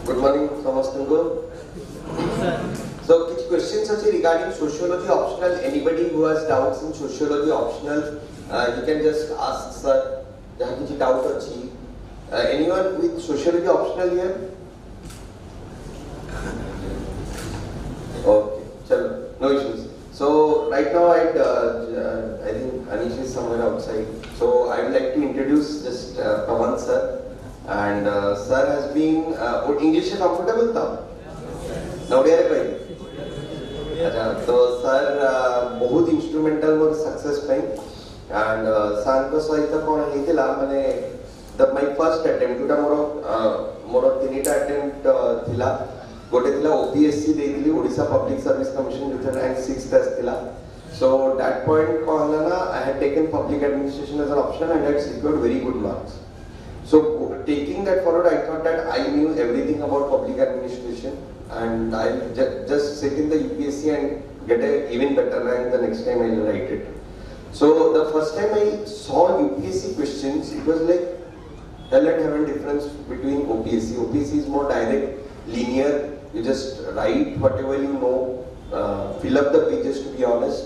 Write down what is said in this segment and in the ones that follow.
Good morning, Samastango. So, which questions are regarding sociology optional? Anybody who has doubts in sociology optional, you can just ask sir. Jahan kichi doubt achi. Anyone with sociology optional here? Okay, chalo, no issues. So right now I think Anish is somewhere outside. So I would like to introduce just Pavan sir. And sir has been English is comfortable now. Nowadays koi. अच्छा तो sir बहुत instrumental more success पे and sir को सहित कौन हेतिला माने the my first attempt जोटा मोर तीनटा अटेम्प्ट थिला गोटे थिला ओपीएससी देइली ओडिशा पब्लिक सर्विस कमिशन जोटा रैंक 6th आस्थिला सो दैट पॉइंट कहला ना I had taken public administration as an option and had secured very good marks. So taking that forward, I thought that I knew everything about public administration and I'll just sit in the UPSC and get an even better rank the next time I'll write it. So the first time I saw UPSC questions, it was like hell and heaven difference between OPSC. OPSC is more direct, linear, you just write whatever you know, fill up the pages to be honest,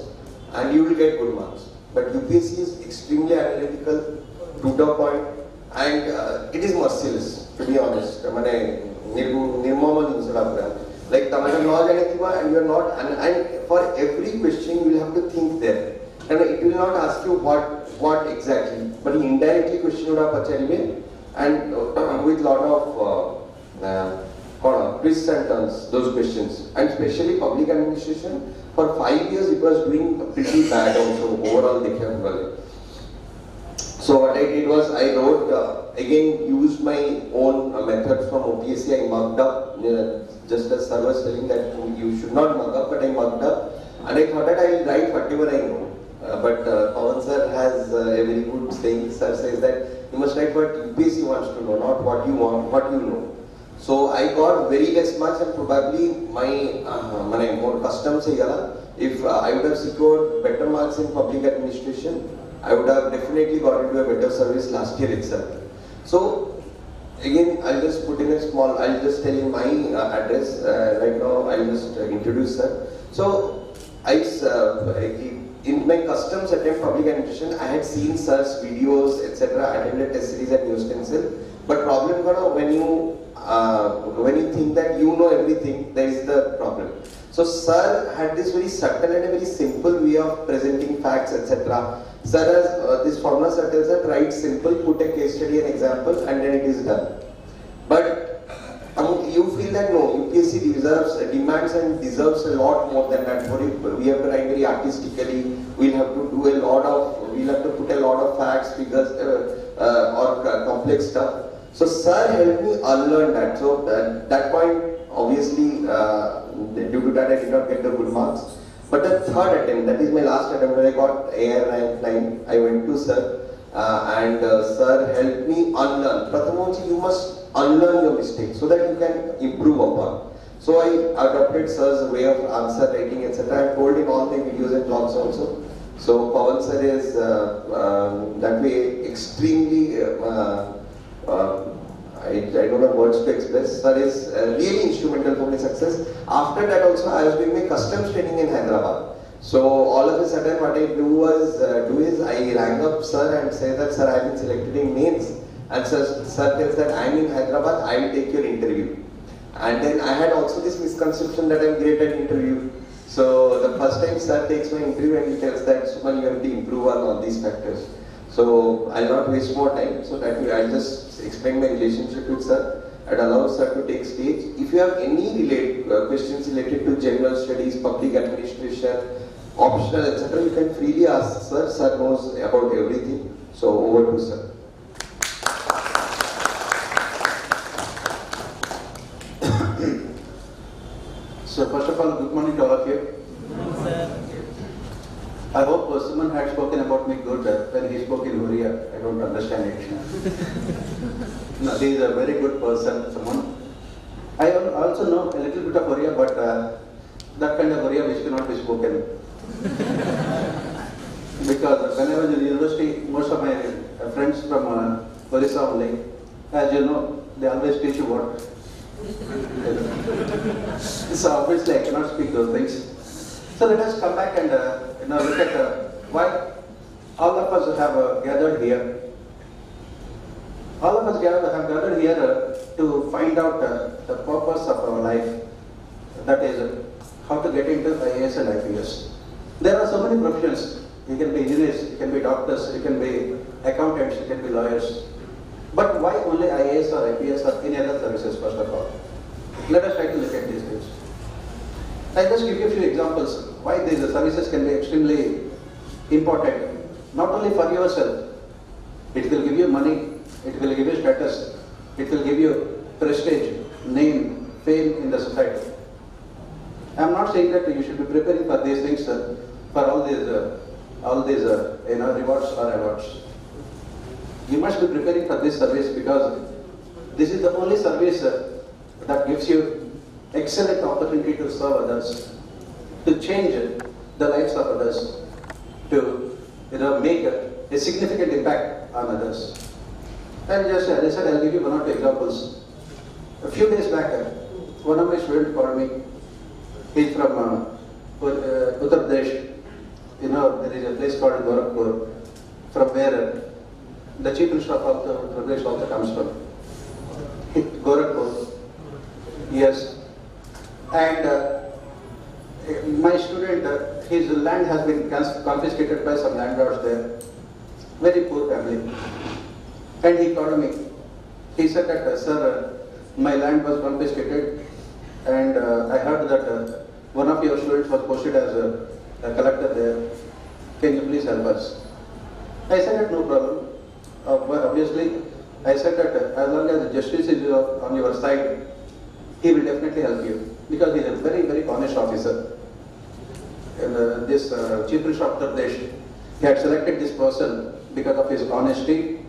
and you will get good marks. But UPSC is extremely analytical, to the point, and it is merciless, to be honest. Like tamane law janithiba and you are not, and for every question you will have to think there, and it will not ask you what exactly, but indirectly question would pacharibe and with lot of twists and turns those questions. And especially public administration, for 5 years it was doing pretty bad also overall dekhiya. So what I did was I wrote, again used my own methods from OPSC. I mugged up, just as sir was telling that you should not mug up, but I mugged up and I thought that I will write whatever I know. But Pavan sir has a very good saying. Sir says that you must write what UPSC wants to know, not what you want, what you know. So I got very less marks and probably my more custom sayala. If I would have secured better marks in public administration, I would have definitely got into a better service last year itself. So again, I'll just put in a small, I'll just tell you my address. Right now, I'll just introduce sir. So in my customs attempt public administration, I had seen sir's videos, etc. Attended test series at NeoStencil. But problem when you think that you know everything, there is the problem. So sir had this very subtle and a very simple way of presenting facts, etc. Sir has this formula sir tells that write simple, put a case study and example, and then it is done. But you feel that no, UPSC demands and deserves a lot more than that. For it, we have to write very artistically. We'll have to put a lot of facts, figures, or complex stuff. So sir helped me unlearn that. So that point, obviously, due to that I did not get the good marks. But the third attempt, that is my last attempt, when I got AIR rank 9, I went to sir and sir helped me unlearn. Prathamochi, you must unlearn your mistakes so that you can improve upon. So I adopted sir's way of answer writing, etc. I told in all my videos and blogs also. So Pavan sir is that way extremely, I don't know words to express. Sir is really instrumental for my success. After that also I was doing my customs training in Hyderabad. So all of a sudden what I do is I rang up sir and say that sir I have been selected in mains, and sir tells that I am in Hyderabad, I will take your interview. And then I had also this misconception that I am great at interview. So the first time sir takes my interview and he tells that Suman, you have to improve on all these factors. So I'll not waste more time, so that I'll just explain my relationship with sir and allow sir to take stage. If you have any questions related to general studies, public administration, optional, etc., you can freely ask sir. Sir knows about everything. So over to sir. So first of all, good morning to all of you. I hope Suman had spoken about me good. When he spoke in Oriya, I don't understand it. No, he is a very good person, Suman. I also know a little bit of Oriya, but that kind of Oriya which cannot be spoken. Because when I was in university, most of my friends from Orissa only, as you know, they always teach you what So obviously I cannot speak those things. So let us come back and look at why all of us have gathered here. All of us have gathered here to find out the purpose of our life. That is how to get into IAS and IPS. There are so many professions. You can be engineers, you can be doctors, you can be accountants, you can be lawyers. But why only IAS or IPS or any other services first of all? Let us try to look at these things. I'll just give you a few examples why these services can be extremely important. Not only for yourself, it will give you money, it will give you status, it will give you prestige, name, fame in the society. I am not saying that you should be preparing for these things, for all these rewards or awards. You must be preparing for this service because this is the only service that gives you excellent opportunity to serve others, to change the lives of others, to make a significant impact on others. And just as I said, I'll give you one or two examples. A few days back, one of my students called me. He's from Uttar Pradesh. There is a place called Gorakhpur, from where the chief minister of Uttar Pradesh also comes from. Gorakhpur. Yes. And my student, his land has been confiscated by some landlords there. Very poor family. And he called me. He said that, sir, my land was confiscated and I heard that one of your students was posted as a collector there. Can you please help us? I said that no problem. Obviously, I said that as long as the justice is on your side, he will definitely help you because he is a very, very honest officer. And this chief minister of Uttar Pradesh, he had selected this person because of his honesty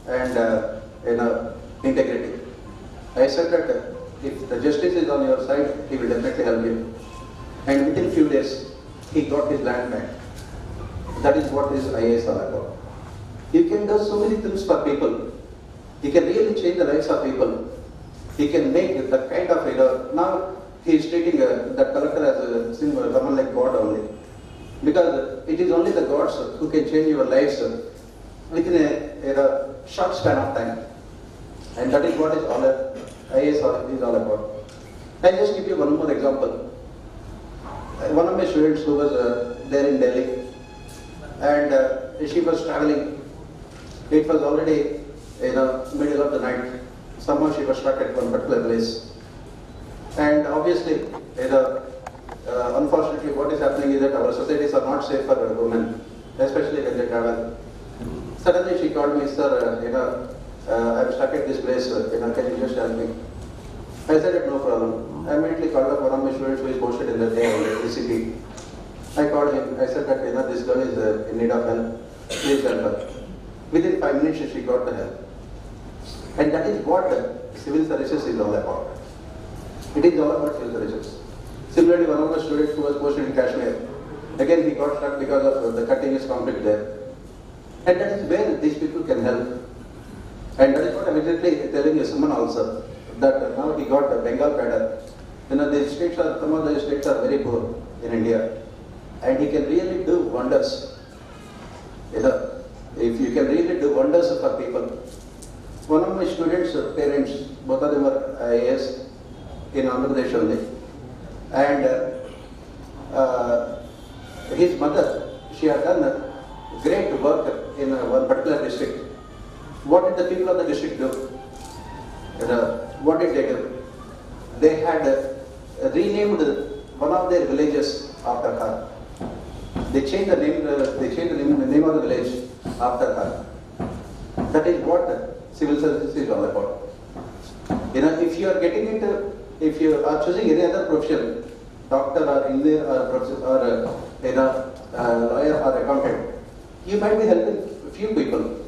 and integrity. I said that if the justice is on your side, he will definitely help you. And within few days, he got his land back. That is what is IAS all about. You can do so many things for people. You can really change the lives of people. He can make the kind of, now he is treating that collector as someone like God only. Because it is only the gods who can change your lives within a short span of time. And that is what is all IAS is all about. I'll just give you one more example. One of my students who was there in Delhi, and she was traveling. It was already middle of the night. Somehow she was stuck at one particular place. And obviously, unfortunately, what is happening is that our societies are not safe for women, especially when they travel. Suddenly she called me, sir, I'm stuck at this place, can you just help me? I said, no problem. I immediately called up one of my students who is posted in the city. I called him. I said that this girl is in need of help. Please help her. Within 5 minutes, she got the help. And that is what civil services is all about. It is all about civil services. Similarly, one of my students who was posted in Kashmir, again he got stuck because of the continuous conflict there. And that is where these people can help. And that is what I'm exactly telling you, someone also, that now he got a Bengal cadre. Some of the states are very poor in India. And he can really do wonders. If you can really do wonders for people. One of my students' parents, both of them are IAS in Andhra Pradesh only. And his mother, she had done great work in one particular district. What did the people of the district do? What did they do? They had renamed one of their villages after her. They changed the name. The name of the village after her. That is what civil services is all about. If you are getting into, if you are choosing any other profession, doctor or engineer or professor or lawyer or accountant, you might be helping a few people.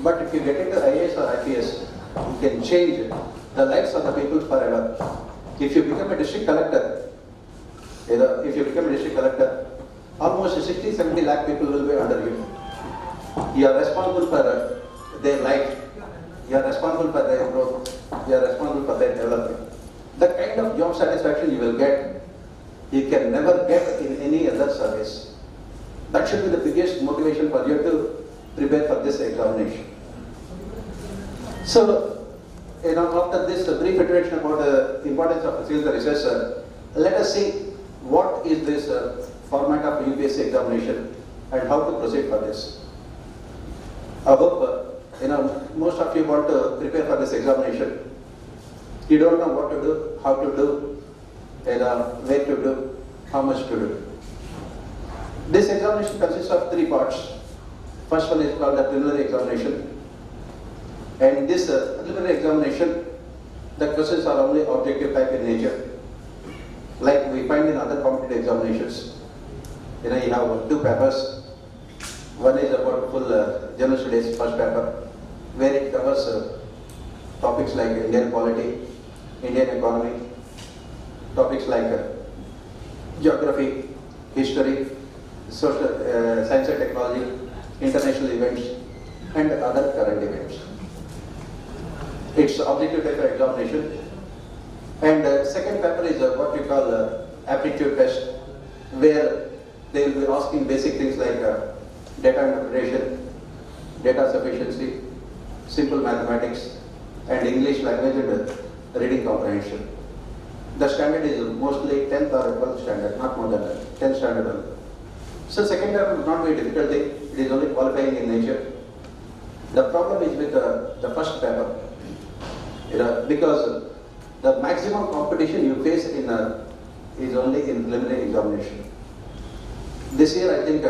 But if you get into IAS or IPS, you can change the lives of the people forever. If you become a district collector, almost 60-70 lakh people will be under you. You are responsible for their life. You are responsible for their growth. You are responsible for their development. kind of job satisfaction you will get, you can never get in any other service. That should be the biggest motivation for you to prepare for this examination. So, after this brief introduction about the importance of sales and research, let us see what is this format of UPSC examination and how to proceed for this. I hope most of you want to prepare for this examination. You don't know what to do, how to do, where to do, how much to do. This examination consists of 3 parts. First one is called the preliminary examination. And in this preliminary examination, the questions are only objective type in nature. Like we find in other competitive examinations. You have 2 papers. One is about full general studies, first paper, where it covers topics like Indian polity, Indian economy, topics like geography, history, social, science and technology, international events, and other current events. It's objective type of examination. And second paper is what we call aptitude test, where they will be asking basic things like data interpretation, data sufficiency, simple mathematics, and English language and reading comprehension. The standard is mostly 10th or 12th standard, not more than that, 10th standard. So second paper is not very difficult thing, it is only qualifying in nature. The problem is with the first paper, because the maximum competition you face in is only in preliminary examination. This year I think,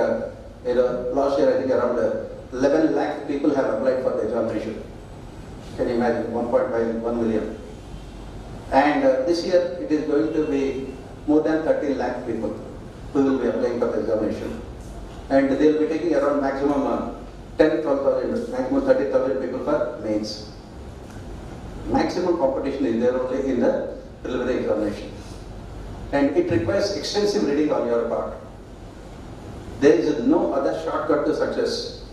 last year I think around 11 lakh people have applied for the examination. Can you imagine, 1.1 million. And this year it is going to be more than 13 lakh people who will be applying for the examination. And they will be taking around maximum 10,000, maximum 30,000 people for mains. Maximum competition is there only in the preliminary examination. And it requires extensive reading on your part. There is no other shortcut to success.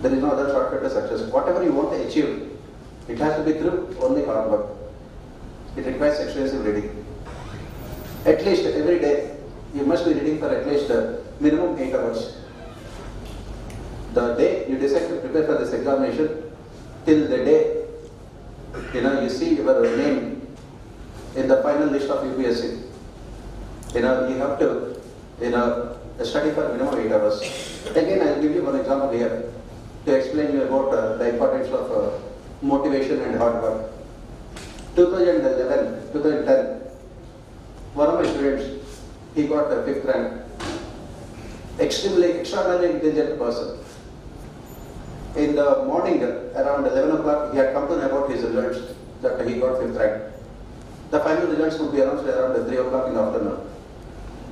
There is no other shortcut to success. Whatever you want to achieve, it has to be through only hard work. It requires extensive reading. At least every day, you must be reading for at least minimum 8 hours. The day you decide to prepare for this examination, till the day you see your name in the final list of UPSC. You have to study for minimum 8 hours. Again, I will give you one example here to explain you about the importance of motivation and hard work. 2010, one of my students, he got the 5th rank. Extraordinarily intelligent person. In the morning, around 11 o'clock, he had come to know about his results, that he got 5th rank. The final results would be announced around 3 o'clock in the afternoon.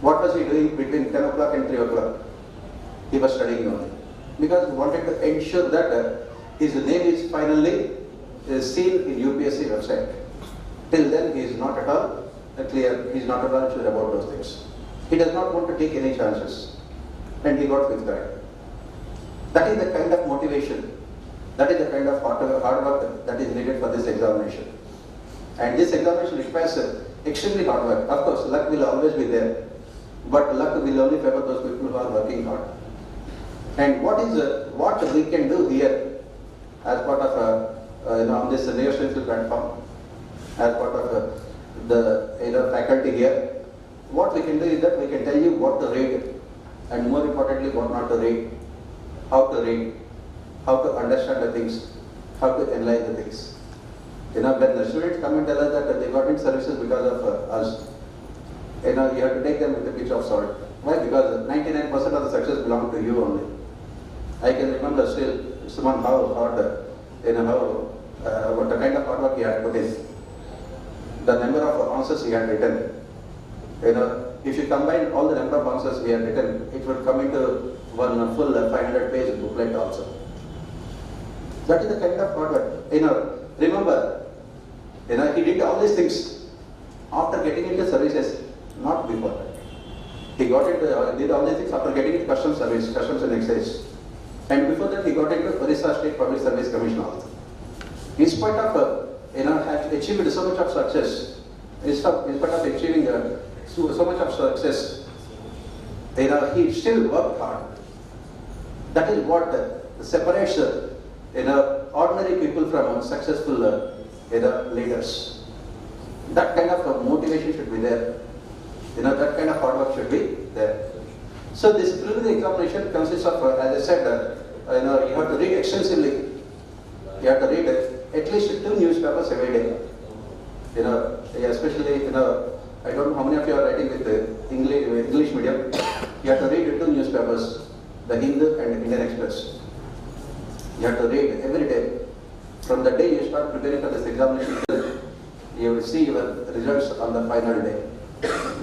What was he doing between 10 o'clock and 3 o'clock? He was studying only. Because he wanted to ensure that his name is finally seen in UPSC website. Till then, he is not at all clear, he is not at all sure about those things. He does not want to take any chances. And he got 5th rank. That is the kind of motivation, that is the kind of hard work that is needed for this examination. And this examination requires extremely hard work. Of course, luck will always be there, but luck will only favor those people who are working hard. And what we can do here as part of on this NeoStencil platform, as part of the faculty here, what we can do is that we can tell you what to read, and more importantly, what not to read, how to understand the things, how to analyze the things. When the students come and tell us that they got into services because of us, you have to take them with a pinch of salt. Why? Because 99% of the success belongs to you only. I can remember still someone how hard, what the kind of hard work he had put in, the number of answers he had written. If you combine all the number of answers he had written, it would come into one full 500-page booklet also. That is the kind of hard work. Remember, he did all these things after getting into services, not before that. He did all these things after getting into customs service, customs and excise. And before that, he got into Orissa State Public Service Commission also. In spite of, have achieved so much of success, in spite of achieving so much of success, he still worked hard. That is what separates ordinary people from successful leaders. That kind of motivation should be there. That kind of hard work should be there. So this preliminary examination consists of, as I said, you have to read extensively. You have to read at least 2 newspapers every day. Especially, I don't know how many of you are writing with English medium. You have to read 2 newspapers, the Hindu and Indian Express. You have to read every day. From the day you start preparing for this examination, you will see your results on the final day.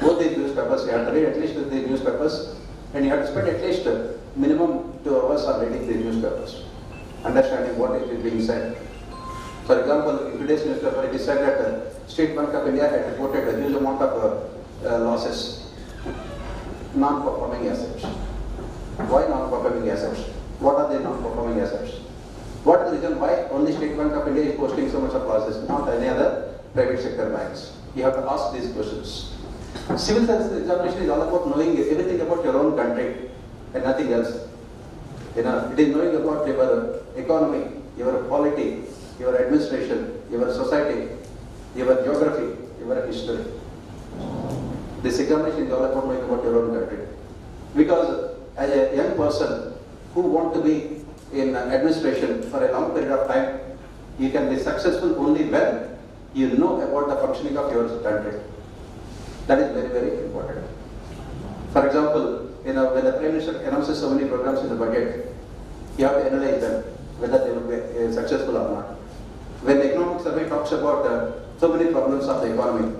Both these newspapers, you have to read at least the newspapers, and you have to spend at least minimum 2 hours on reading the newspapers, understanding what is being said. For example, in today's newspaper, it is said that State Bank of India had reported a huge amount of losses, non-performing assets. Why non-performing assets? What are the non-performing assets? What is the reason why only State Bank of India is posting so much of losses, not any other private sector banks? You have to ask these questions. Civil service examination is all about knowing everything about your own country and nothing else. It is knowing about your economy, your polity, your administration, your society, your geography, your history. This examination is all about knowing about your own country. Because as a young person who want to be in administration for a long period of time, you can be successful only when you know about the functioning of your country. That is very, very important. For example, when the Prime Minister announces so many programs in the budget, you have to analyze them, whether they will be successful or not. When the economic survey talks about so many problems of the economy,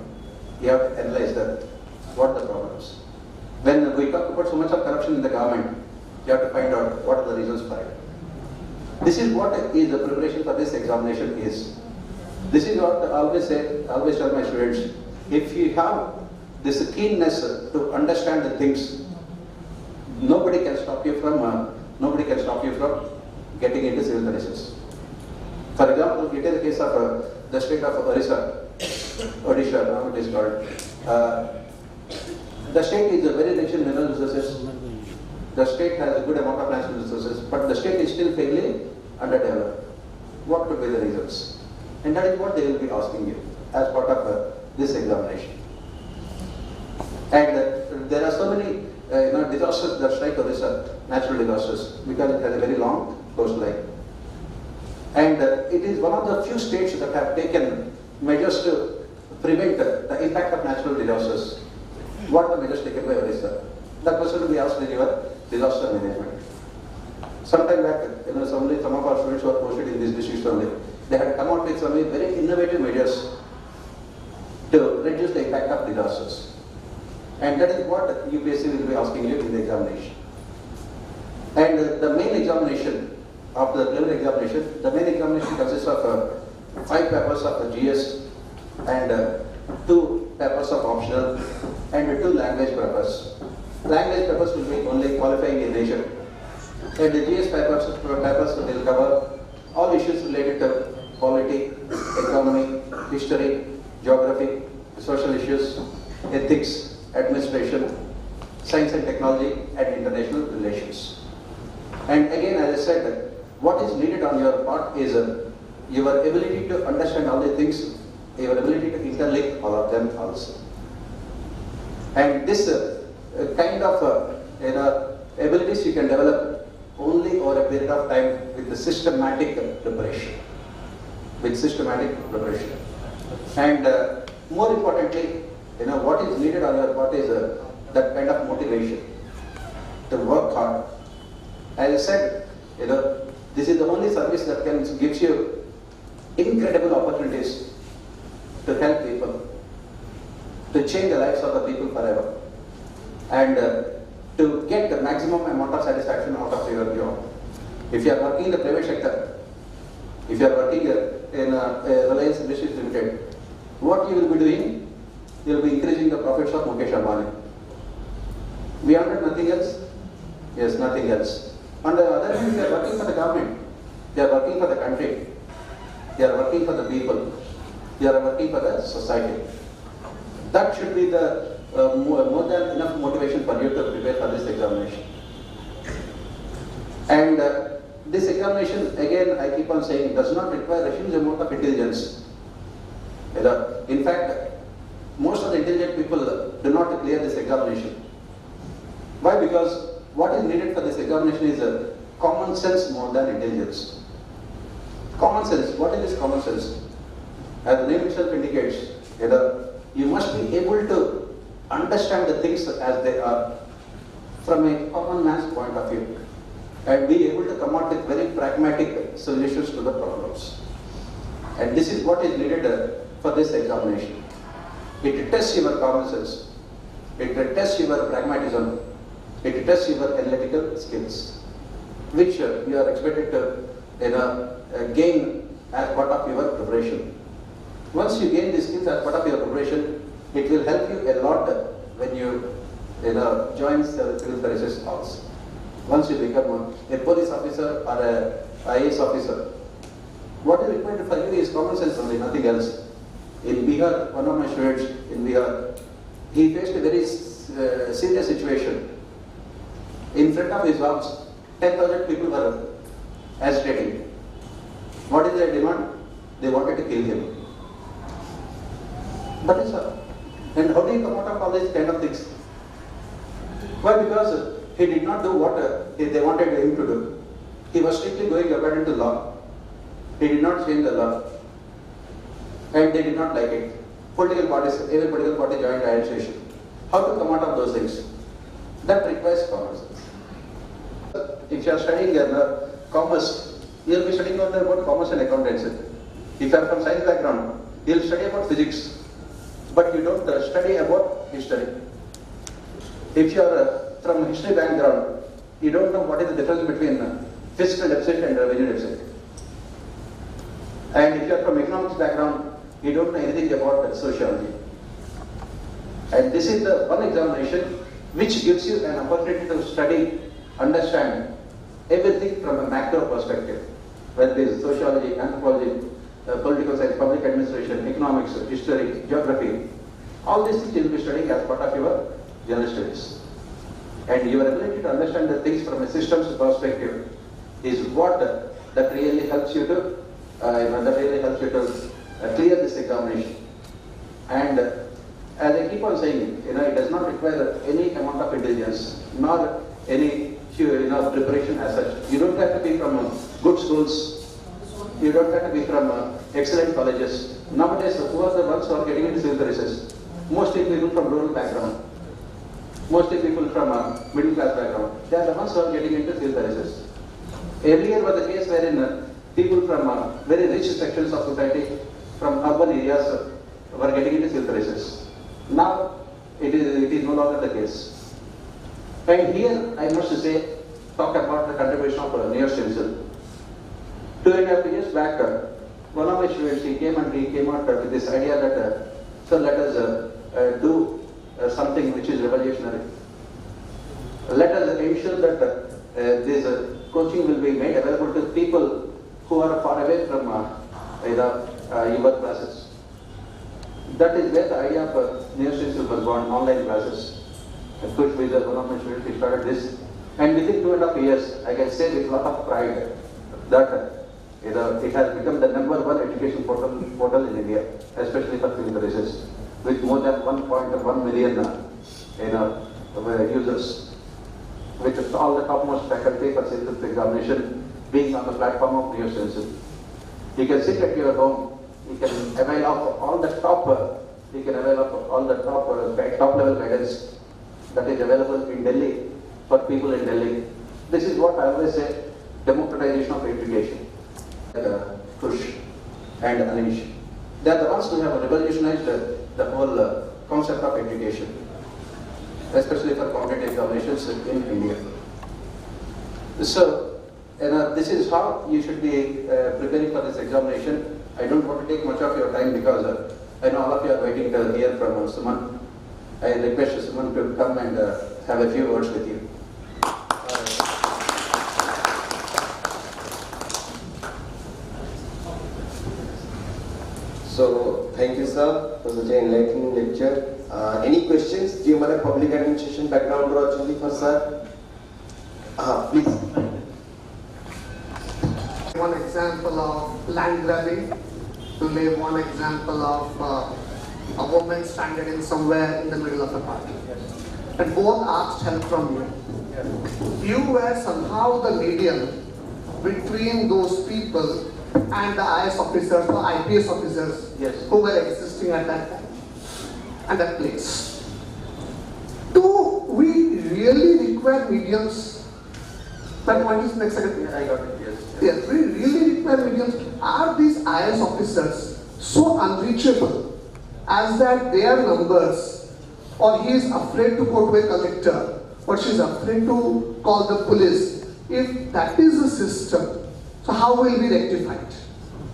you have to analyze them. What are the problems? When we talk about so much of corruption in the government, you have to find out what are the reasons for it. This is what is the preparation for this examination is. This is what I always tell my students. If you have this keenness to understand the things, nobody can stop you from getting into civil services. For example, it is the case of the state of Odisha, now it is called. The state is very rich in mineral resources. The state has a good amount of natural resources, but the state is still fairly underdeveloped. What could be the reasons? And that is what they will be asking you as part of this examination. And there are so many disasters that strike Odisha, natural disasters, because it has a very long coastline. And it is one of the few states that have taken measures to prevent the impact of natural disasters. What are the measures taken by Odisha? That question will be asked in your disaster management. Sometime back, some of our students who are posted in these districts only, they had come out with some very innovative measures to reduce the impact of disasters. And that is what UPSC will be asking you in the examination. And the main examination, after the preliminary examination, the main examination consists of 5 papers of GS and 2 papers of optional and 2 language papers. Language papers will be only qualifying in nature. And the GS papers will cover all issues related to polity, economy, history, geography, social issues, ethics, administration, science and technology, and international relations. And again, as I said, what is needed on your part is your ability to understand all the things, your ability to interlink all of them also. And this kind of abilities you can develop only over a period of time with the systematic preparation. And more importantly, what is needed on your part is that kind of motivation to work hard. As I said, this is the only service that gives you incredible opportunities to help people, to change the lives of the people forever, and to get the maximum amount of satisfaction out of your job. If you are working in the private sector, if you are working in Reliance Industries Limited, what you will be doing? You will be increasing the profits of Mukesh Ambani. Beyond that, nothing else? Yes, nothing else. On the other hand, they are working for the government, they are working for the country, they are working for the people, they are working for the society. That should be the more than enough motivation for you to prepare for this examination. And this examination, again, I keep on saying, does not require a huge amount of intelligence. In fact, most of the intelligent people do not clear this examination. Why? Because what is needed for this examination is common sense more than intelligence. Common sense. What is this common sense? As the name itself indicates, you must be able to understand the things as they are from a common man's point of view and be able to come out with very pragmatic solutions to the problems. And this is what is needed for this examination. It tests your common sense. It tests your pragmatism. It tests your analytical skills, which you are expected to gain as part of your preparation. Once you gain these skills as part of your preparation, it will help you a lot when you join the civil services house. Once you become a police officer or a IAS officer, what is required for you is common sense only, nothing else. In Bihar, one of my students in Bihar, he faced a very serious situation. In front of his house, 10,000 people were agitating. What is their demand? They wanted to kill him. That is all. And how do you come out of all these kind of things? Why? Because he did not do what they wanted him to do. He was strictly going according to law. He did not change the law. And they did not like it. Political parties, every political party joined administration. How to come out of those things? That requires common sense. If you are studying commerce, you will be studying about commerce and accountancy. If you are from science background, you will study about physics, but you don't study about history. If you are from history background, you don't know what is the difference between fiscal deficit and revenue deficit. And if you are from economics background, you don't know anything about sociology. And this is the one examination which gives you an opportunity to study, understand everything from a macro perspective, whether it is sociology, anthropology, political science, public administration, economics, history, geography. All these things you will be studying as part of your general studies. And your ability to understand the things from a systems perspective is what that really helps you to clear this examination. And as I keep on saying, it does not require any amount of intelligence, nor any preparation as such. You don't have to be from good schools. You don't have to be from excellent colleges. Nowadays, who are the ones who are getting into civil services? Mostly people from rural background. Mostly people from middle class background. They are the ones who are getting into civil services. Earlier was the case wherein people from very rich sections of society, from urban areas, were getting into civil services. Now, it is no longer the case. And here, I must say, talk about the contribution of NeoStencil. 2.5 years back, one of my students, he came out with this idea that, so let us do something which is revolutionary. Let us ensure that this coaching will be made available to people who are far away from your classes. That is where the idea of NeoStencil was born, online classes. Coach with one of my students, he started this. And within 2.5 years, I can say with a lot of pride that it has become the #1 education portal in India, especially for civil services, with more than 1.1 million users, with all the topmost faculty for civil service examination being on the platform of NeoStencil. You can sit at your home. You can avail of all the top level guidance that is available in Delhi for people in Delhi. This is what I always say, democratization of education. Kush and Anish, they are the ones who have revolutionized the whole concept of education, especially for competitive examinations in India. So, this is how you should be preparing for this examination. I don't want to take much of your time because I know all of you are waiting to hear from Suman. I request Suman to come and have a few words with you. So, thank you, sir. sir, for such an enlightening lecture. Any questions? Do you have a public administration background for sir? Please. One example of land grabbing, to lay one example of a woman standing in somewhere in the middle of a party. And both asked help from you. You were somehow the medium between those people and the IS officers or IPS officers who were existing at that time and that place. Do we really require mediums? That point is next second. I got it, yes. Yes, we really require mediums. Are these IS officers so unreachable as that their numbers, or he is afraid to go to a collector, or she is afraid to call the police? If that is the system, so how will we rectify it?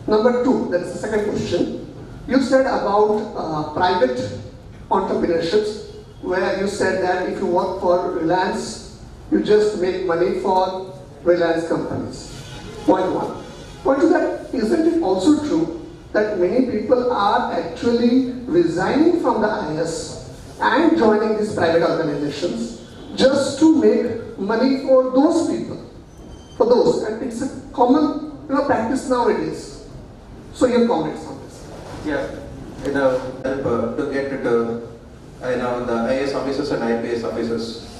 Number two, that's the second question. You said about private entrepreneurships, where you said that if you work for Reliance, you just make money for Reliance companies. Point one. Point two, that isn't it also true that many people are actually resigning from the IS and joining these private organizations just to make money for those people, for those, and it's a common practice nowadays. So your comments on this? Yeah, help to get to the IAS officers and IPS officers.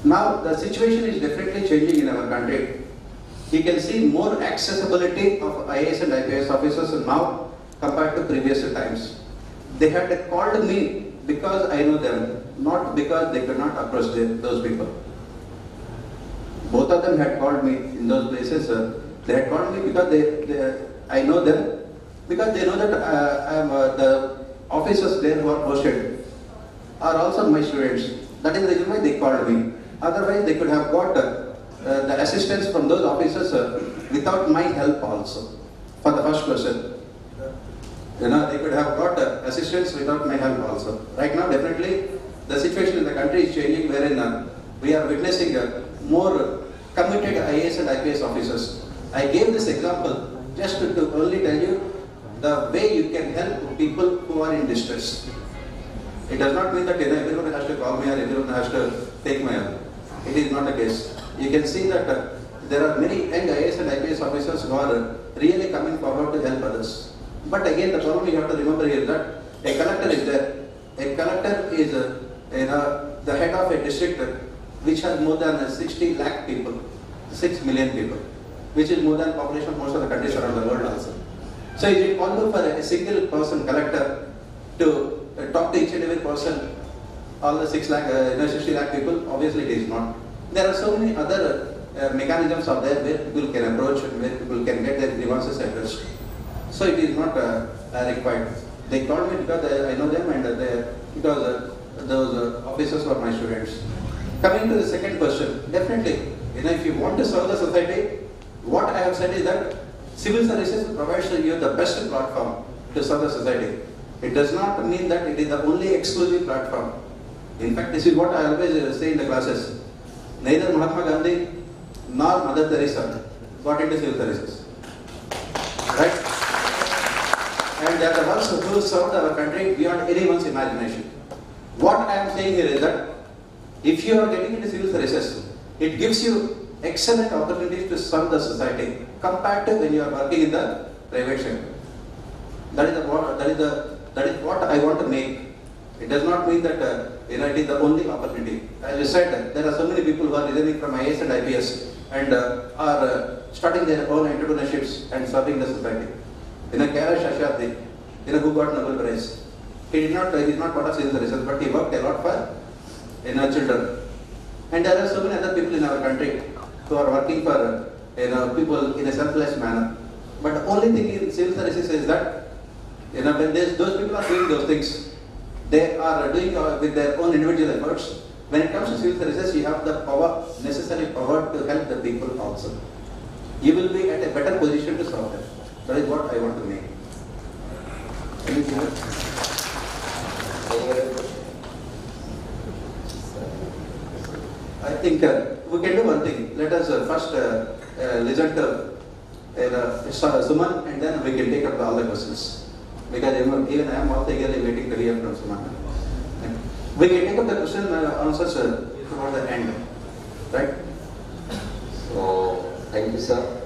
Now the situation is definitely changing in our country. You can see more accessibility of IAS and IPS officers now compared to previous times. They had called me because I know them, not because they could not approach those people. Both of them had called me in those places. They had called me because I know them, because they know that I am the officers there who are posted are also my students. That is the reason why they called me. Otherwise, they could have got the assistance from those officers without my help also. For the first question, they could have got assistance without my help also. Right now, definitely, the situation in the country is changing, wherein we are witnessing more committed IAS and IPS officers. I gave this example just to only tell you the way you can help people who are in distress. It does not mean that everyone has to call me or everyone has to take my help. It is not the case. You can see that there are many young IAS and IPS officers who are really coming forward to help others. But again, the problem you have to remember here is that a collector is there. A collector is the head of a district which has more than 60 lakh people, 6 million people, which is more than population of most of the countries around the world also. So is it possible for a single person collector to talk to each and every person, all the 60 lakh people? Obviously it is not. There are so many other mechanisms out there where people can approach and where people can get their grievances addressed. So it is not required. They called me because I know them and because those officers were my students. Coming to the second question, definitely, if you want to serve the society, what I have said is that civil services provides you the best platform to serve the society. It does not mean that it is the only exclusive platform. In fact, this is what I always say in the classes. Neither Mahatma Gandhi nor Mother Teresa got into civil services. Right? And they are the ones who served our country beyond anyone's imagination. What I am saying here is that if you are getting into civil services, it gives you excellent opportunities to serve the society compared to when you are working in the private sector. That is what I want to make. It does not mean that it is the only opportunity. As you said, there are so many people who are resigning from IAS and IPS and are starting their own entrepreneurships and serving the society. Kailash Satyarthi, who got Nobel Prize. He is not part of civil services, but he worked a lot for children. And there are so many other people in our country who are working for people in a selfless manner. But the only thing in civil services is that when those people are doing those things, they are doing with their own individual efforts. When it comes to civil services, you have the power, necessary power to help the people also. You will be at a better position to serve them. That is what I want to make. Any other question? I think we can do one thing. Let us first listen to Suman, and then we can take up all the questions. Because even I am also eagerly waiting to hear from Suman. We can take up the question answers towards the end, right? So, thank you, sir.